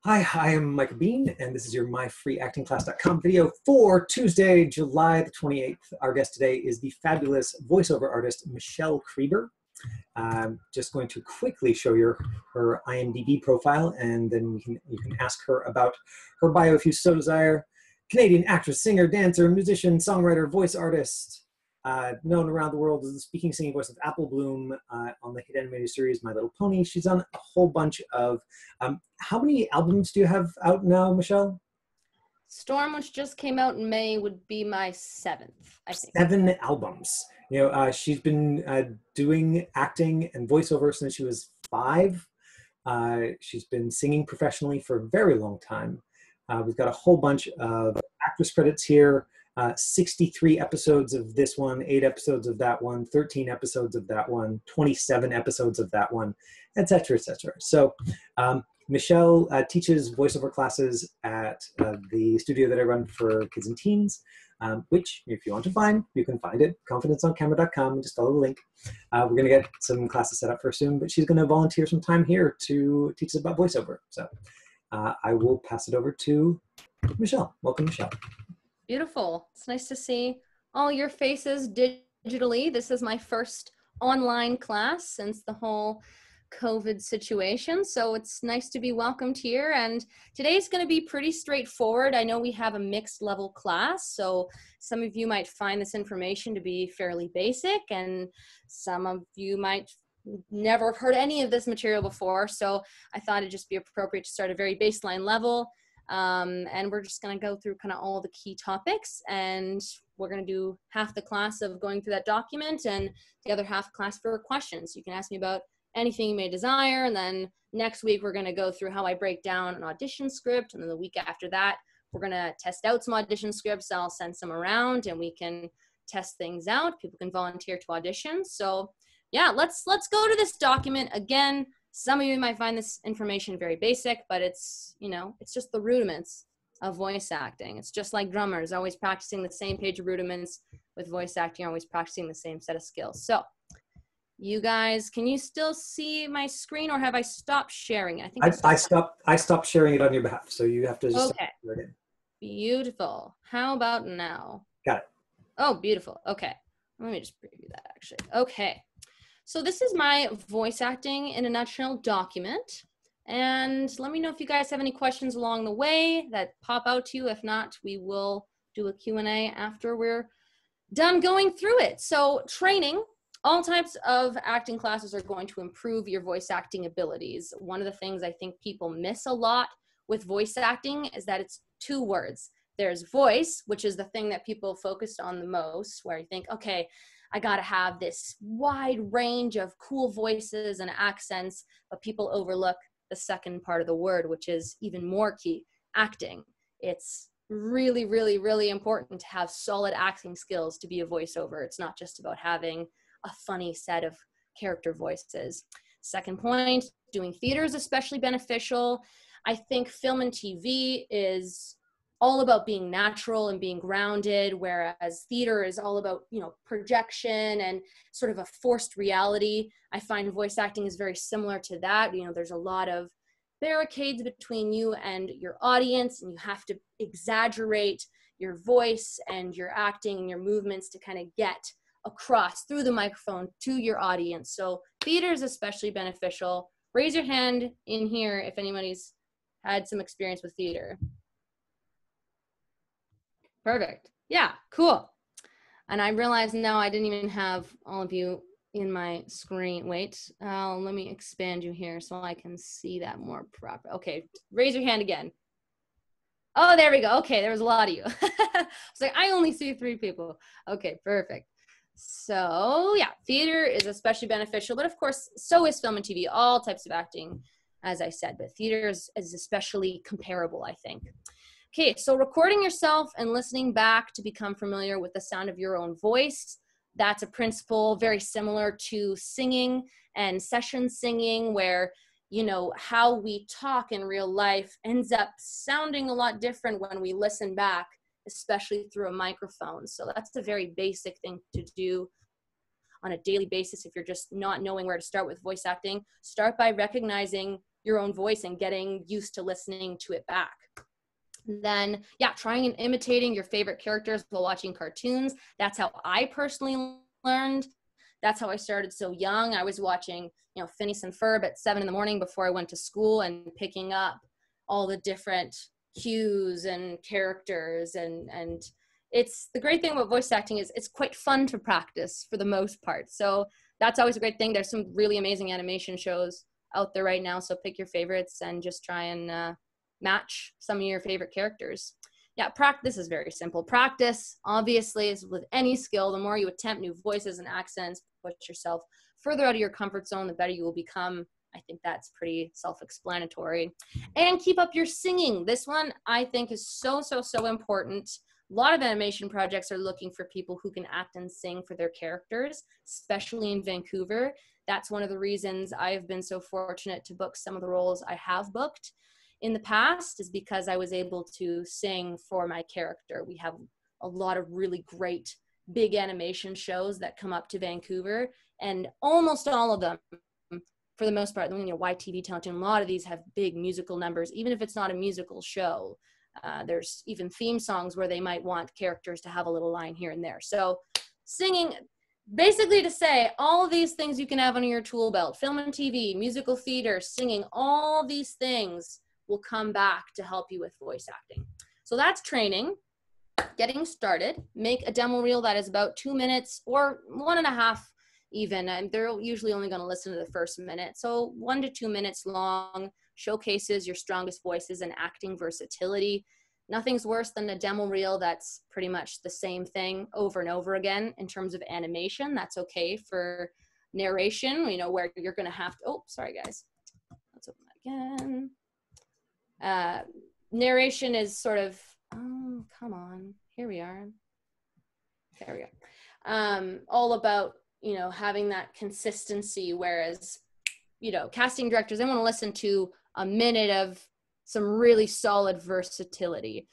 Hi, I am Michael Bean, and this is your myfreeactingclass.com video for Tuesday, July the 28th. Our guest today is the fabulous voiceover artist, Michelle Creber. I'm just going to quickly show you her IMDb profile, and then you can ask her about her bio if you so desire. Canadian actress, singer, dancer, musician, songwriter, voice artist, known around the world as the speaking, singing voice of Apple Bloom on the hit animated series My Little Pony. She's on a whole bunch of... how many albums do you have out now, Michelle? Storm, which just came out in May, would be my 7th, I think. 7 albums. You know, she's been doing acting and voiceover since she was 5. She's been singing professionally for a very long time. We've got a whole bunch of actress credits here. 63 episodes of this one, 8 episodes of that one, 13 episodes of that one, 27 episodes of that one, etc., etc. So Michelle teaches voiceover classes at the studio that I run for kids and teens, which, if you want to find, you can find it, confidenceoncamera.com, and just follow the link. We're going to get some classes set up for her soon, but she's going to volunteer some time here to teach us about voiceover. So I will pass it over to Michelle. Welcome, Michelle. Beautiful. It's nice to see all your faces digitally. This is my first online class since the whole COVID situation, so it's nice to be welcomed here. And today's going to be pretty straightforward. I know we have a mixed level class, so some of you might find this information to be fairly basic, and some of you might never have heard any of this material before, so I thought it'd just be appropriate to start at a very baseline level. And we're just going to go through kind of all the key topics, and we're going to do half the class of going through that document and the other half class for questions. You can ask me about anything you may desire, and then next week we're going to go through how I break down an audition script, and then the week after that we're going to test out some audition scripts. I'll send some around and we can test things out. People can volunteer to audition. So yeah, let's go to this document again. Some of you might find this information very basic, but it's, you know, it's just the rudiments of voice acting. It's just like drummers, always practicing the same page of rudiments. With voice acting, always practicing the same set of skills. So you guys, can you still see my screen, or have I stopped sharing it? I stopped sharing it on your behalf, so you have to just okay. start it again. Beautiful. How about now? Got it. Oh, beautiful. Okay. Let me just preview that actually. Okay. So this is my voice acting in a nutshell document. And let me know if you guys have any questions along the way that pop out to you. If not, we will do a Q&A after we're done going through it. So training, all types of acting classes are going to improve your voice acting abilities. One of the things I think people miss a lot with voice acting is that it's 2 words. There's voice, which is the thing that people focused on the most, where you think, okay, I got to have this wide range of cool voices and accents, but people overlook the second part of the word, which is even more key, acting. It's really, really, really important to have solid acting skills to be a voiceover. It's not just about having a funny set of character voices. Second point, doing theater is especially beneficial. I think film and TV is all about being natural and being grounded, whereas theater is all about, you know, projection and sort of a forced reality. I find voice acting is very similar to that. You know, there's a lot of barricades between you and your audience, and you have to exaggerate your voice and your acting and your movements to kind of get across through the microphone to your audience. So theater is especially beneficial. Raise your hand in here if anybody's had some experience with theater. Perfect. Yeah, cool. And I realize now I didn't even have all of you in my screen. Wait, let me expand you here so I can see that more proper. Okay, raise your hand again. Oh, there we go. Okay, there was a lot of you. I was like, I only see 3 people. Okay, perfect. So yeah, theater is especially beneficial, but of course, so is film and TV, all types of acting, as I said, but theater is especially comparable, I think. Okay, so recording yourself and listening back to become familiar with the sound of your own voice. That's a principle very similar to singing and session singing, where, you know, how we talk in real life ends up sounding a lot different when we listen back, especially through a microphone. So that's a very basic thing to do on a daily basis. If you're just not knowing where to start with voice acting, start by recognizing your own voice and getting used to listening to it back. Then, yeah, trying and imitating your favorite characters while watching cartoons. That's how I personally learned. That's how I started so young. I was watching, Phineas and Ferb at 7 in the morning before I went to school and picking up all the different cues and characters. And it's the great thing about voice acting is it's quite fun to practice for the most part. So that's always a great thing. There's some really amazing animation shows out there right now. So pick your favorites and just try and match some of your favorite characters. Yeah, practice is very simple. Practice, obviously, is with any skill. The more you attempt new voices and accents, push yourself further out of your comfort zone, the better you will become. I think that's pretty self-explanatory. And keep up your singing. This one, I think, is so, so, so important. A lot of animation projects are looking for people who can act and sing for their characters, especially in Vancouver. That's one of the reasons I've been so fortunate to book some of the roles I have booked in the past, is because I was able to sing for my character. We have a lot of really great big animation shows that come up to Vancouver, and almost all of them, for the most part, YTV Television, a lot of these have big musical numbers, even if it's not a musical show. There's even theme songs where they might want characters to have a little line here and there. So singing, basically to say, all of these things you can have on your tool belt: film and TV, musical theater, singing, all these things will come back to help you with voice acting. So that's training. Getting started, make a demo reel that is about 2 minutes or 1.5 even, and they're usually only going to listen to the first minute. So 1 to 2 minutes long, showcases your strongest voices and acting versatility. Nothing's worse than a demo reel that's pretty much the same thing over and over again in terms of animation. That's okay for narration, where you're going to have to, oh, sorry guys. Let's open that again. Narration is sort of, oh, come on, here we are. There we go. All about, having that consistency, whereas, casting directors, they want to listen to a minute of some really solid versatility.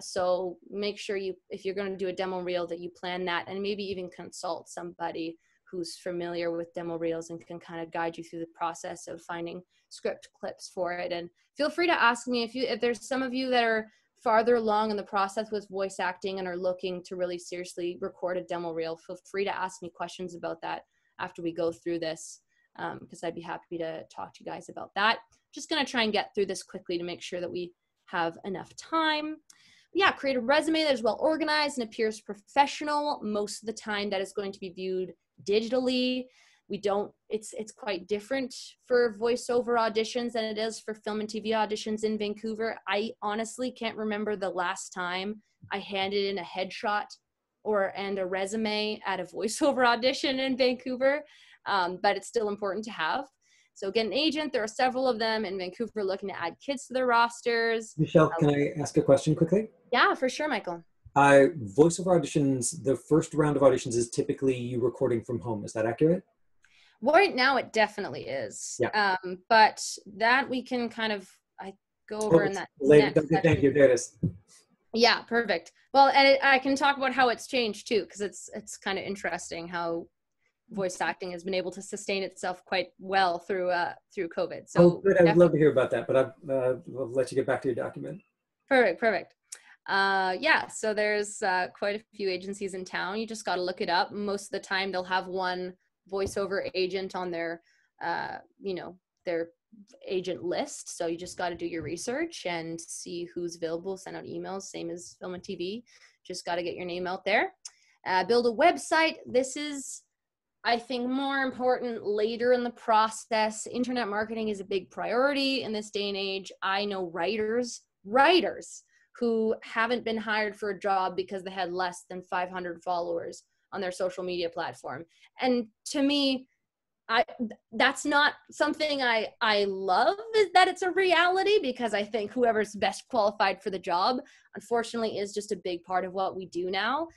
So make sure if you're going to do a demo reel, that you plan that, and maybe even consult somebody who's familiar with demo reels and can kind of guide you through the process of finding script clips for it. And feel free to ask me if there's some of you that are farther along in the process with voice acting and are looking to really seriously record a demo reel. Feel free to ask me questions about that after we go through this, because I'd be happy to talk to you guys about that. Just going to try and get through this quickly to make sure that we have enough time. Yeah, create a resume that is well organized and appears professional. Most of the time that is going to be viewed digitally. It's quite different for voiceover auditions than it is for film and TV auditions in Vancouver. I honestly can't remember the last time I handed in a headshot and a resume at a voiceover audition in Vancouver, but it's still important to have. So get an agent. There are several of them in Vancouver looking to add kids to their rosters. Michelle, can I ask a question quickly? Yeah, for sure, Michael. Voiceover auditions, the first round of auditions is typically you recording from home. Is that accurate? Right now, it definitely is. Yeah. But that we can I go over in that later. Thank you. There it is. Yeah, perfect. Well, and I can talk about how it's changed too, because it's kind of interesting how voice acting has been able to sustain itself quite well through COVID. So good. I would love to hear about that, but I'll let you get back to your document. Perfect. Yeah, so there's quite a few agencies in town. You just got to look it up. Most of the time they'll have one voiceover agent on their their agent list. So you just got to do your research and see who's available, send out emails, same as film and TV. Just got to get your name out there. Build a website. This is, I think, more important later in the process. Internet marketing is a big priority in this day and age. I know writers who haven't been hired for a job because they had less than 500 followers on their social media platform. And to me, that's not something I love, is that it's a reality, because I think whoever's best qualified for the job, unfortunately, is just a big part of what we do now.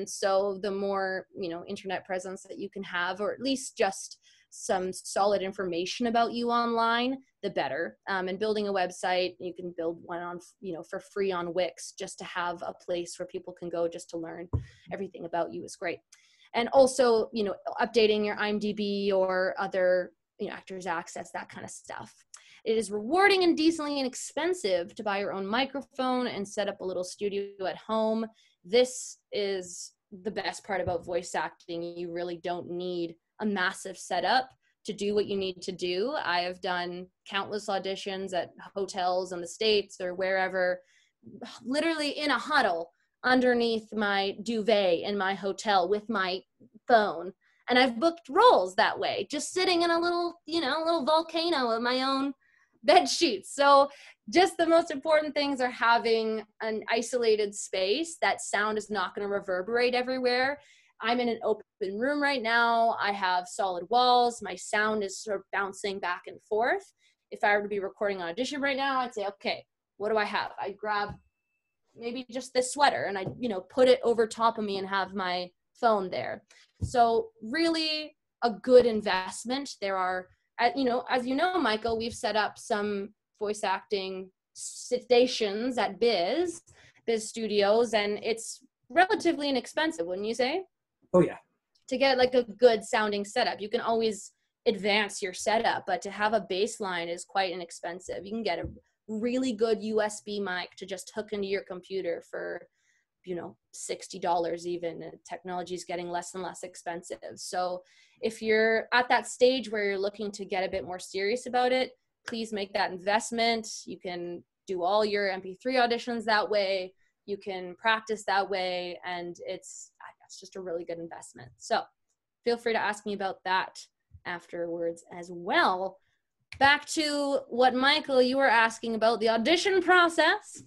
So the more, internet presence that you can have, or at least just some solid information about you online, the better. And building a website, you can build one on, for free on Wix, just to have a place where people can go just to learn everything about you is great. And also, updating your IMDb or other, Actors Access, that kind of stuff. It is rewarding and decently inexpensive to buy your own microphone and set up a little studio at home. This is the best part about voice acting. You really don't need a massive setup to do what you need to do. I have done countless auditions at hotels in the States or wherever, literally in a huddle underneath my duvet in my hotel with my phone. And I've booked roles that way, just sitting in a little, little volcano of my own bed sheets. So just the most important things are having an isolated space. That sound is not going to reverberate everywhere. I'm in an open room right now. I have solid walls. My sound is sort of bouncing back and forth. If I were to be recording an audition right now, I'd say, okay, what do I have? I grab maybe just this sweater and I, put it over top of me and have my phone there. So really a good investment. There are, as you know, Michael, we've set up some voice acting stations at Biz Studios, and it's relatively inexpensive, wouldn't you say? Oh yeah. To get like a good sounding setup. You can always advance your setup, but to have a baseline is quite inexpensive. You can get a really good USB mic to just hook into your computer for, $60 even. Technology is getting less and less expensive. So if you're at that stage where you're looking to get a bit more serious about it, please make that investment. You can do all your MP3 auditions that way. You can practice that way, and it's just a really good investment. So feel free to ask me about that afterwards as well. Back to what, Michael, you were asking about, the audition process.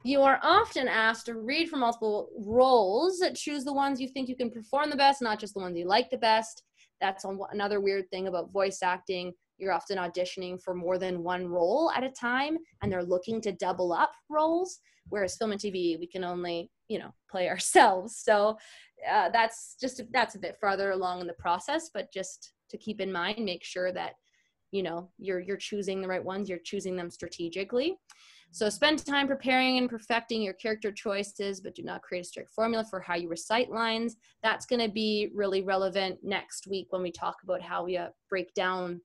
You are often asked to read from multiple roles, choose the ones you think you can perform the best, not just the ones you like the best. That's another weird thing about voice acting. You're often auditioning for more than one role at a time, and they're looking to double up roles, whereas film and TV, we can only, play ourselves. So that's a bit farther along in the process, but just to keep in mind, make sure that, you're choosing the right ones, you're choosing them strategically. So spend time preparing and perfecting your character choices, but do not create a strict formula for how you recite lines. That's going to be really relevant next week when we talk about how we break down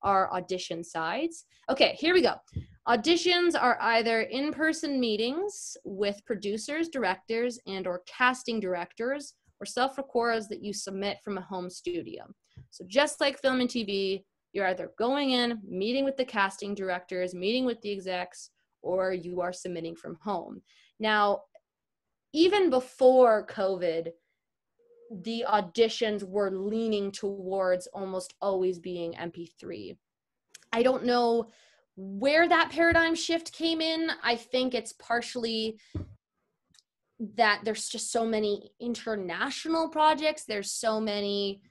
our audition sides. Okay, here we go. Auditions are either in-person meetings with producers, directors, and or casting directors, or self-records that you submit from a home studio. So just like film and TV, you're either going in, meeting with the casting directors, meeting with the execs, or you are submitting from home. Now, even before COVID, the auditions were leaning towards almost always being MP3. I don't know where that paradigm shift came in. I think it's partially that there's just so many international projects. There's so many,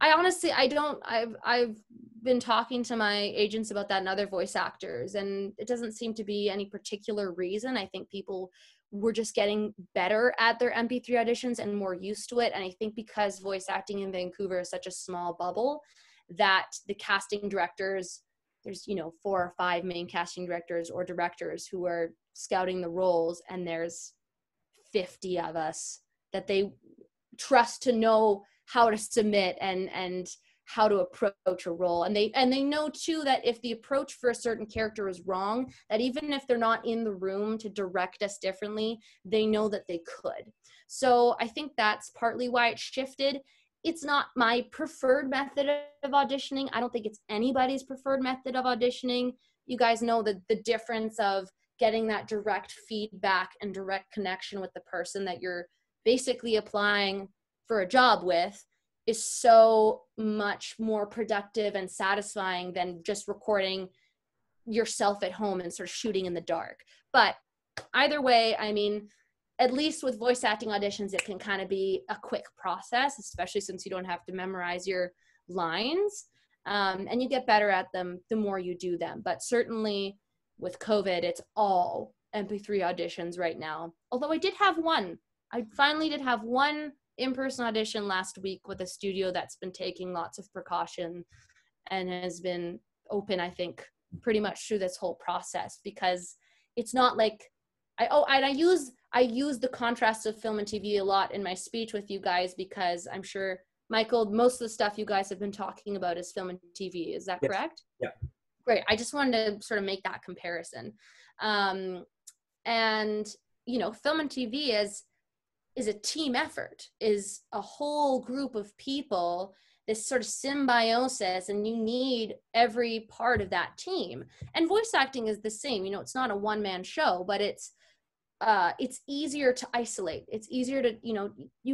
I honestly, I've been talking to my agents about that and other voice actors, and it doesn't seem to be any particular reason. I think people were just getting better at their MP3 auditions and more used to it. And I think because voice acting in Vancouver is such a small bubble, that the casting directors, there's, 4 or 5 main casting directors or directors who are scouting the roles, and there's 50 of us that they trust to know how to submit and how to approach a role. And they know too that if the approach for a certain character is wrong, that even if they're not in the room to direct us differently, they know that they could. So I think that's partly why it shifted. It's not my preferred method of auditioning. I don't think it's anybody's preferred method of auditioning. You guys know the difference of getting that direct feedback and direct connection with the person that you're basically applying for a job with is so much more productive and satisfying than just recording yourself at home and sort of shooting in the dark. But either way, I mean, at least with voice acting auditions, it can kind of be a quick process, especially since you don't have to memorize your lines. And you get better at them the more you do them. But certainly with COVID, it's all MP3 auditions right now. Although I finally did have one in-person audition last week with a studio that's been taking lots of precaution and has been open, I think, pretty much through this whole process, because it's not like I use the contrast of film and TV a lot in my speech with you guys, because I'm sure, Michael, most of the stuff you guys have been talking about is film and TV. Is that correct? Yeah. Right. I just wanted to sort of make that comparison. And, you know, film and TV is a team effort, is a whole group of people, this sort of symbiosis, and you need every part of that team. And voice acting is the same. You know, it's not a one-man show, but it's easier to isolate. It's easier to, you know,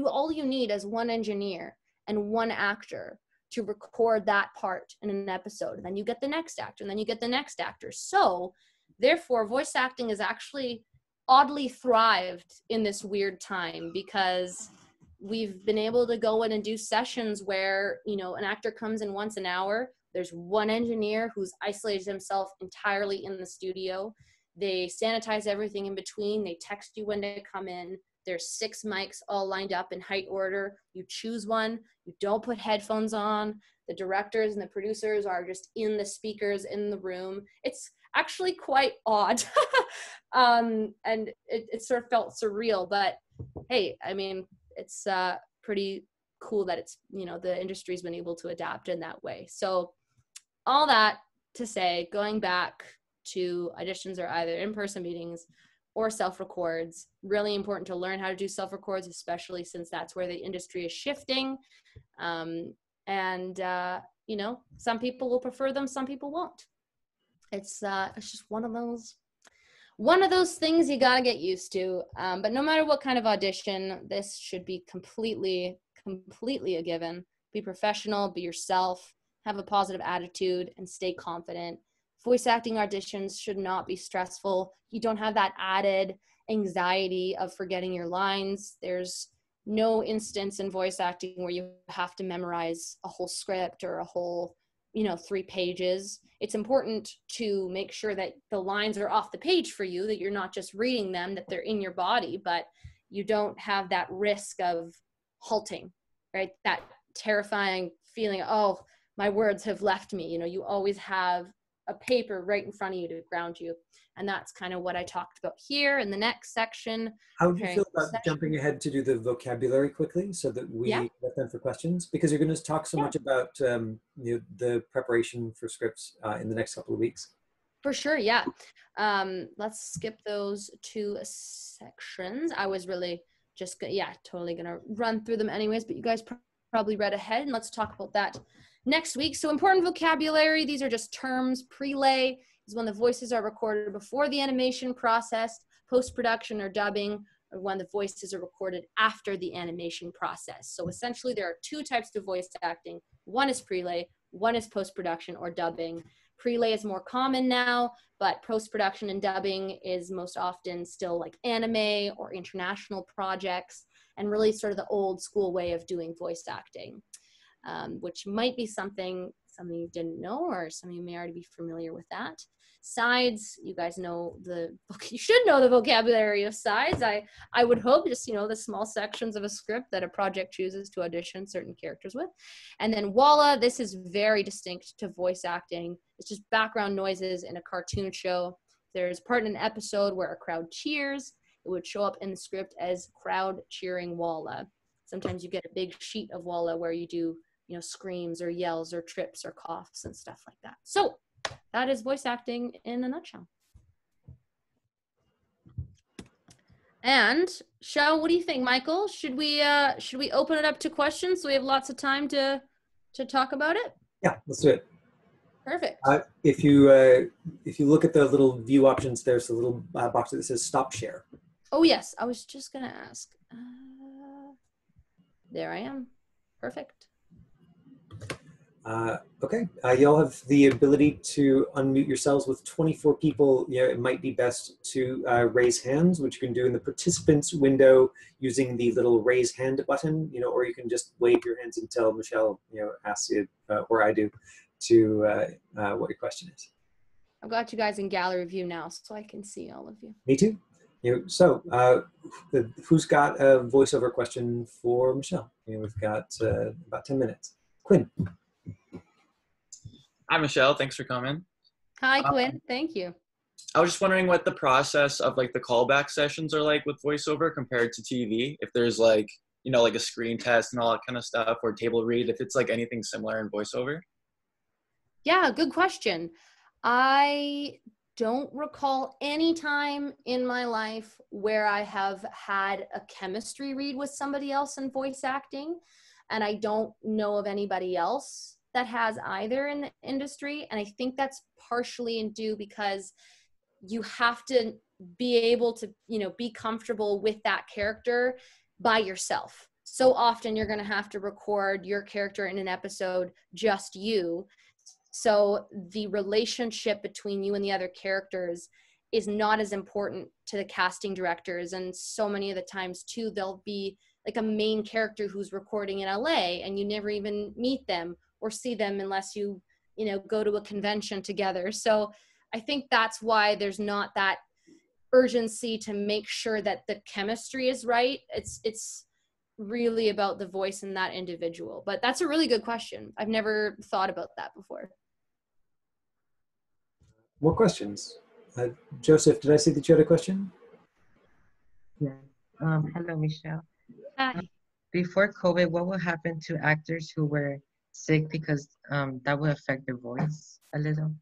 all you need is one engineer and one actor to record that part in an episode. And then you get the next actor, and then you get the next actor. So therefore, voice acting is actually oddly thrived in this weird time, because we've been able to go in and do sessions where, you know, an actor comes in once an hour. There's one engineer who's isolated himself entirely in the studio. They sanitize everything in between. They text you when to come in. There's 6 mics all lined up in height order. You choose one. You don't put headphones on. The directors and the producers are just in the speakers in the room. It's actually quite odd. And it sort of felt surreal, but hey, I mean, it's pretty cool that it's, you know, the industry's been able to adapt in that way. So all that to say, going back to auditions are either in-person meetings or self-records. Really important to learn how to do self-records, especially since that's where the industry is shifting. You know, some people will prefer them, some people won't. It's just one of those things you got to get used to. But no matter what kind of audition, this should be completely a given. Be professional, be yourself, have a positive attitude, and stay confident. Voice acting auditions should not be stressful. You don't have that added anxiety of forgetting your lines. There's no instance in voice acting where you have to memorize a whole script or a whole, you know, 3 pages. It's important to make sure that the lines are off the page for you, that you're not just reading them, that they're in your body, but you don't have that risk of halting, right? That terrifying feeling, oh, my words have left me. You know, you always have a paper right in front of you to ground you. And that's kind of what I talked about here in the next section. How do you feel about jumping ahead to do the vocabulary quickly so that we get them for questions? Because you're going to talk so much about you know, the preparation for scripts in the next couple of weeks. For sure, yeah. Let's skip those 2 sections. I was really just, totally going to run through them anyways, but you guys probably read ahead, and let's talk about that next week. So important vocabulary, these are just terms. Prelay is when the voices are recorded before the animation process. Post-production or dubbing are when the voices are recorded after the animation process. So essentially there are 2 types of voice acting. One is prelay, one is post-production or dubbing. Prelay is more common now, but post-production and dubbing is most often still like anime or international projects, and really sort of the old school way of doing voice acting. Which might be something some of you didn't know, or some of you may already be familiar with that. Sides, you guys know you should know the vocabulary of sides. I would hope, just, you know, the small sections of a script that a project chooses to audition certain characters with. And then walla, this is very distinct to voice acting. It's just background noises in a cartoon show. There's part in an episode where a crowd cheers. It would show up in the script as crowd cheering walla. Sometimes you get a big sheet of walla where you do, you know, screams or yells or trips or coughs and stuff like that. So that is voice acting in a nutshell. And what do you think, Michael? Should we open it up to questions so we have lots of time to talk about it? Yeah, let's do it. Perfect. If you look at the little view options, there's a little box that says stop share. Oh yes, I was just gonna ask. There I am. Perfect. Okay, you'll have the ability to unmute yourselves with 24 people. You know, it might be best to raise hands, which you can do in the participants window using the little raise hand button, you know, or you can just wave your hands until Michelle, you know, asks you, or I do, to what your question is. I've got you guys in gallery view now, so I can see all of you. Me too. You know, so who's got a voiceover question for Michelle? You know, we've got about 10 minutes. Quinn. Hi, Michelle. Thanks for coming. Hi, Quinn. Thank you. I was just wondering what the process of like the callback sessions are like with voiceover compared to TV. If there's like, you know, like a screen test and all that kind of stuff, or table read, if it's like anything similar in voiceover. Yeah, good question. I don't recall any time in my life where I have had a chemistry read with somebody else in voice acting. And I don't know of anybody else that has either in the industry. And I think that's partially due because you have to be able to, be comfortable with that character by yourself. So often you're going to have to record your character in an episode, just you. So the relationship between you and the other characters is not as important to the casting directors. And so many of the times too, there'll be like a main character who's recording in LA and you never even meet them or see them unless you go to a convention together. So I think that's why there's not that urgency to make sure that the chemistry is right. It's really about the voice in that individual. But that's a really good question. I've never thought about that before. More questions? Joseph, did I see that you had a question? Yeah. Hello, Michelle. Hi. Before COVID, what will happen to actors who were sick because that will affect their voice a little?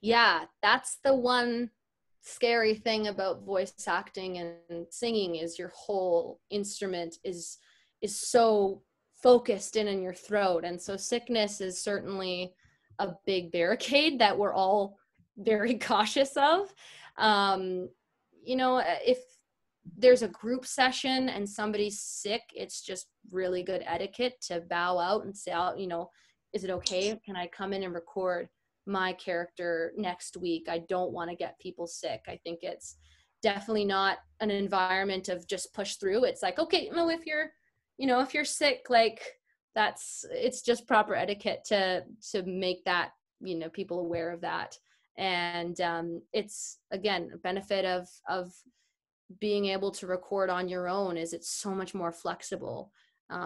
Yeah, that's the one scary thing about voice acting and singing is your whole instrument is so focused in your throat. And so sickness is certainly a big barricade that we're all very cautious of. If there's a group session and somebody's sick, it's just really good etiquette to bow out and say, is it okay? Can I come in and record my character next week? I don't want to get people sick. I think it's definitely not an environment of just push through. It's like, okay, no, if you're sick, like it's just proper etiquette to make that, people aware of that. And it's, again, a benefit of being able to record on your own is it's so much more flexible,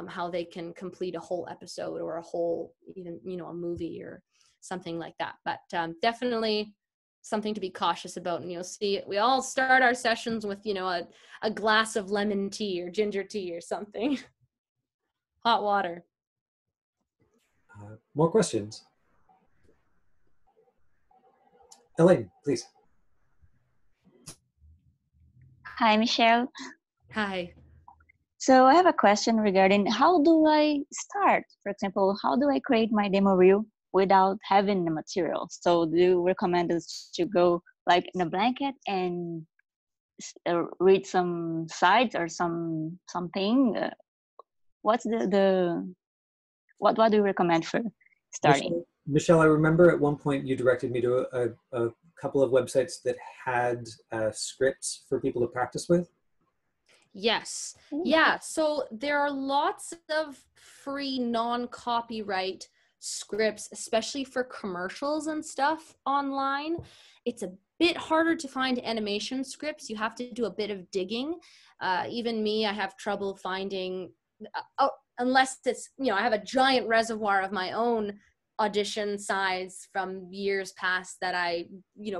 how they can complete a whole episode or a whole, even, a movie or something like that. But definitely something to be cautious about. And you'll see, we all start our sessions with, a glass of lemon tea or ginger tea or something. Hot water. More questions? Elaine, please. Hi, Michelle. Hi. So I have a question regarding how do I start? For example, how do I create my demo reel without having the material? So do you recommend us to go like in a blanket and read some sides or something? What's what do you recommend for starting? Michelle, I remember at one point you directed me to a couple of websites that had scripts for people to practice with. Yes. Yeah. So there are lots of free non-copyright scripts, especially for commercials and stuff online. It's a bit harder to find animation scripts. You have to do a bit of digging. Even me, I have trouble finding, unless it's, I have a giant reservoir of my own audition sides from years past that I,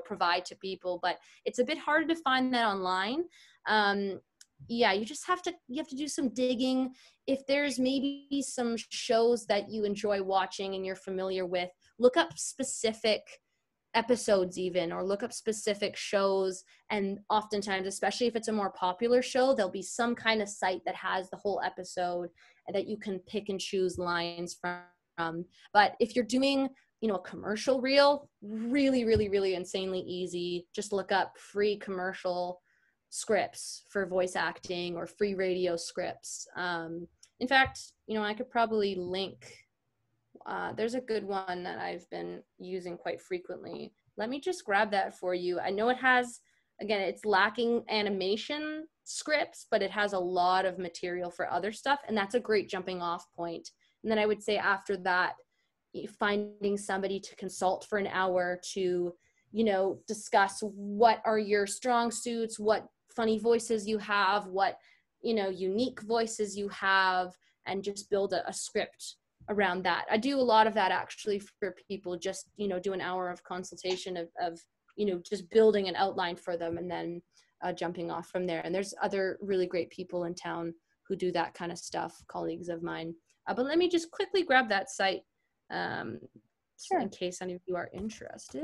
provide to people, but it's a bit harder to find that online. Yeah, you have to do some digging. If there's maybe some shows that you enjoy watching and you're familiar with, look up specific episodes even, or look up specific shows. And oftentimes, especially if it's a more popular show, there'll be some kind of site that has the whole episode and that you can pick and choose lines from. But if you're doing, a commercial reel, really, really, really insanely easy. Just look up free commercial scripts for voice acting or free radio scripts. In fact, I could probably link, there's a good one that I've been using quite frequently. Let me just grab that for you. I know it has, again, it's lacking animation scripts, but it has a lot of material for other stuff. And that's a great jumping off point. And then I would say after that, finding somebody to consult for an hour to, discuss what are your strong suits, what funny voices you have, what, unique voices you have, and just build a script around that. I do a lot of that actually for people, just, do an hour of consultation of just building an outline for them and then jumping off from there. And there's other really great people in town who do that kind of stuff, colleagues of mine. But let me just quickly grab that site So in case any of you are interested.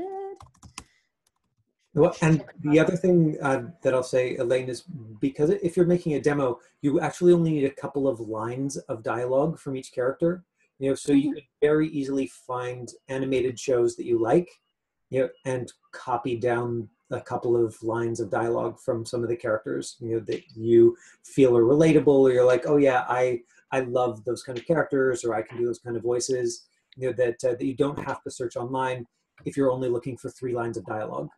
Well, and the other thing that I'll say, Elaine, is because if you're making a demo, you actually only need a couple of lines of dialogue from each character. You know, so you could very easily find animated shows that you like, you know, and copy down a couple of lines of dialogue from some of the characters, you know, that you feel are relatable, or you're like, oh yeah, I love those kind of characters, or I can do those kind of voices, you know, that you don't have to search online if you're only looking for 3 lines of dialogue.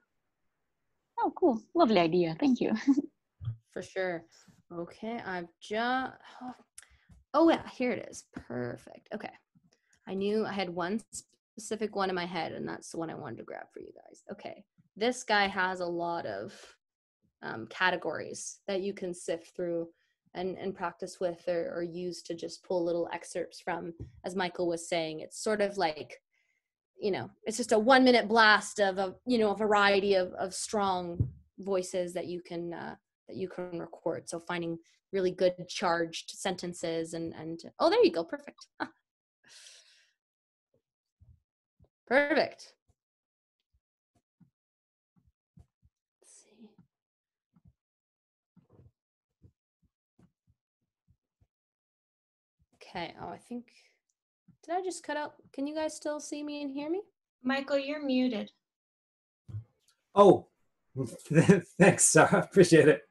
Oh, cool. Lovely idea. Thank you. For sure. Okay, I've just, oh yeah, here it is. Perfect. Okay. I knew I had one specific one in my head, and that's the one I wanted to grab for you guys. Okay. This guy has a lot of categories that you can sift through and practice with, or use to just pull little excerpts from. As Michael was saying, it's sort of like, you know, it's just a 1-minute blast of a, you know, a variety of strong voices that you can record. So finding really good charged sentences and oh, there you go. Perfect. Perfect. Let's see. Okay. Oh, I think, did I just cut out? Can you guys still see me and hear me? Michael, you're muted. Oh, thanks, Sarah. Appreciate it.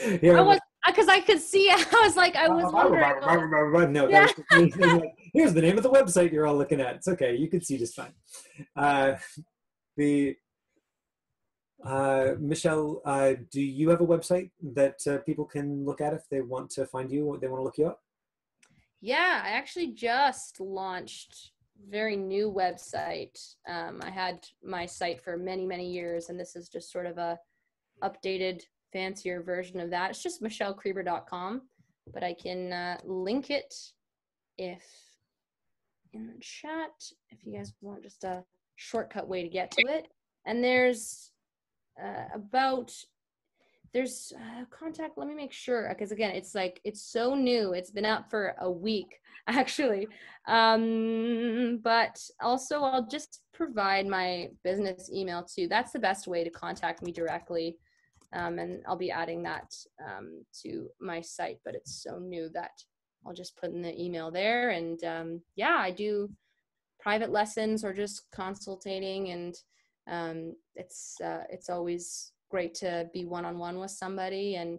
I was, because I could see, I was like, I was wondering. No, Yeah. that was just me saying, like, here's the name of the website you're all looking at. It's okay. You can see just fine. Michelle, do you have a website that people can look at if they want to find you, or they want to look you up? Yeah, I actually just launched a very new website. I had my site for many, many years, and this is just sort of a updated, fancier version of that. It's just michellecreber.com, but I can link it if in the chat, if you guys want just a shortcut way to get to it. And there's there's contact, let me make sure, because again, it's like, it's so new. It's been up for a week, actually. But also I'll just provide my business email too. That's the best way to contact me directly. And I'll be adding that to my site, but it's so new that I'll just put in the email there. And yeah, I do private lessons or just consultating, and it's always great to be one-on-one with somebody. And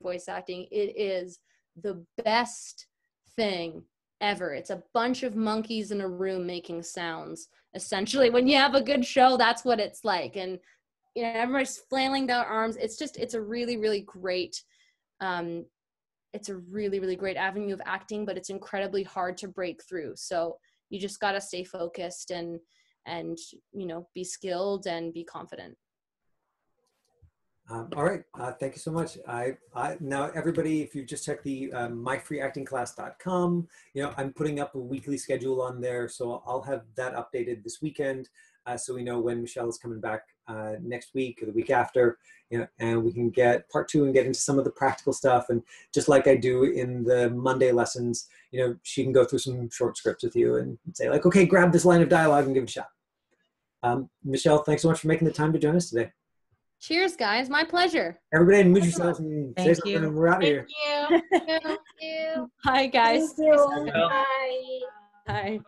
voice acting, it is the best thing ever. It's a bunch of monkeys in a room making sounds. Essentially, when you have a good show, that's what it's like. And you know, everybody's flailing their arms. It's a really, really great it's a really, really great avenue of acting, but it's incredibly hard to break through. So you just got to stay focused and, you know, be skilled and be confident. All right, thank you so much. Now everybody, if you just check the myfreeactingclass.com, you know, I'm putting up a weekly schedule on there, so I'll have that updated this weekend, so we know when Michelle is coming back next week or the week after, you know, and we can get part 2 and get into some of the practical stuff. And just like I do in the Monday lessons, you know, she can go through some short scripts with you and say like, okay, grab this line of dialogue and give it a shot. Michelle, thanks so much for making the time to join us today. Cheers, guys. My pleasure. Everybody mute yourselves and say something, and we're out of here. Thank you. Thank you. Hi, guys. Bye. Bye.